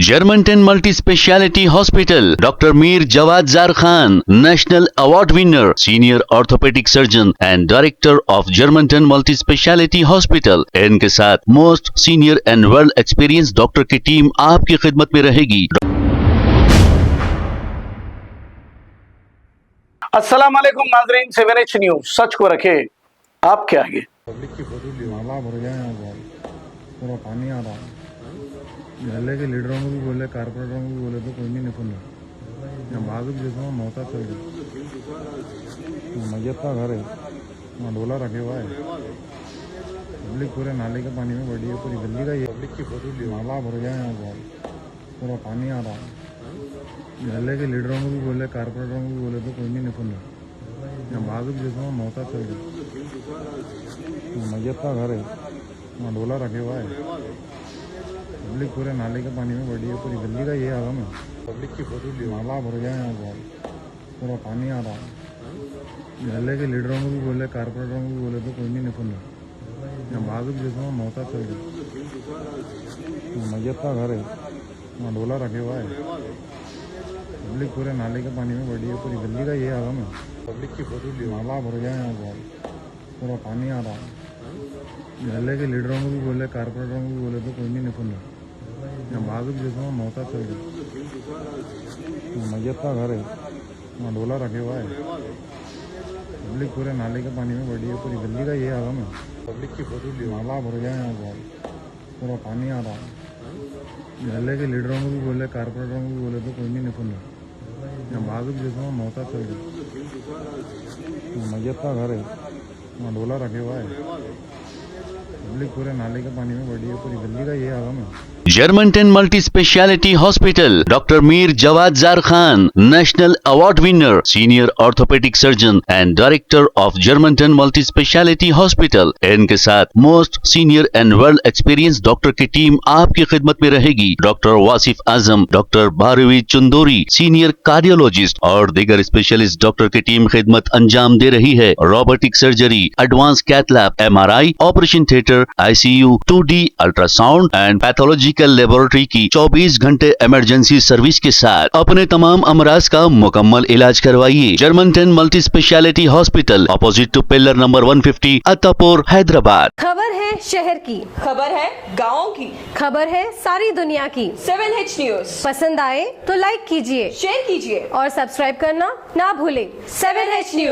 Germantown Multi Speciality Hospital, Dr. Mir Jawad Zar Khan, National Award winner, Senior Orthopedic Surgeon and Director of Germantown Multi Speciality Hospital। इनके साथ most senior and world experience doctor की team आपकी खिदमत में रहेगी। अस्सलाम वालेकुम नाज़रीन, 7H न्यूज सच को रखे आपके आगे। पब्लिक की फजूल नाला भर गया है, यहाँ पूरा पानी आ रहा है। महल्ले के लीडरों को भी बोले, कारपोरेटरों को भी बोले तो कोई नहीं सुन रहा। यहाँ बाजू जिसमें मौता चल गई, मैयत का घर है, वहाँ डोला रखे हुआ है। पब्लिक पूरे नाले के पानी में बढ़ी है, पूरी गली का ये पब्लिक की फजूल नाला भर गया है, यहाँ पूरा पानी आ रहा है। महल्ले के लीडरों को भी बोले, कारपोरेटरों को भी बोले तो कोई नहीं सुन रहा। यहाँ बाजू जिसमें मौता चल गई, मैयत का घर है, वहाँ डोला रखे हुआ है। पब्लिक पूरे नाले के पानी में बढ़ी है, पूरी गली का ये आलम है। पब्लिक की फजूल नाला भर गया है, यहाँ पूरा पानी आ रहा है। महल्ले के लीडरों को भी बोले, कारपोरेटरों को भी बोले तो कोई नहीं सुन रहा। यहाँ बाजू जिसमें मौता चल गई, मैयत का घर है, वहाँ डोला रखे हुआ है। पब्लिक पूरे नाले के पानी में बढ़ी है, पूरी गली का ये आलम है। पब्लिक की फजूल नाला भर गया है, यहाँ पूरा पानी आ रहा है। महल्ले के लीडरों को भी बोले, कारपोरेटरों को भी बोले तो कोई नहीं सुन रहा। यहाँ बाजू जिसमें मौता चल गई, मैयत का घर है, वहाँ डोला रखे हुआ है। पब्लिक पूरे नाले के पानी में बढ़ी है, पूरी गली का ये आलम है। पब्लिक की फजूल नाला भर गया है, यहाँ पूरा पानी आ रहा है। महल्ले के लीडरों को भी बोले, कारपोरेटरों को भी बोले तो कोई नहीं सुन रहा। यहाँ बाजू जिसमें मौता चल गई, मैयत का घर है, वहाँ डोला रखे हुआ है। पब्लिक पूरे नाले के पानी में बढ़ी है, पूरी गली का ये आलम है। Germantown Multi Speciality Hospital, Dr. Mir Jawad Zar Khan, National Award winner, Senior Orthopedic Surgeon and Director of Germantown Multi Speciality Hospital। इनके साथ most senior and world experience doctor की टीम आपकी खिदमत में रहेगी। Doctor Wasif Azam, doctor Bharvi Chandori, senior cardiologist और दीगर specialist doctor की टीम खिदमत अंजाम दे रही है। Robotic surgery, advance cath lab, MRI, operation theatre, ICU, 2D ultrasound and pathology laboratory की 24 घंटे इमरजेंसी सर्विस के साथ अपने तमाम अमराज का मुकम्मल इलाज करवाइए। Germanten multi speciality hospital, opposite to pillar number 150, Attapur, Hyderabad. खबर है शहर की, खबर है गाँव की, खबर है सारी दुनिया की। 7H न्यूज पसंद आए तो लाइक कीजिए, शेयर कीजिए और सब्सक्राइब करना ना भूले। 7H news.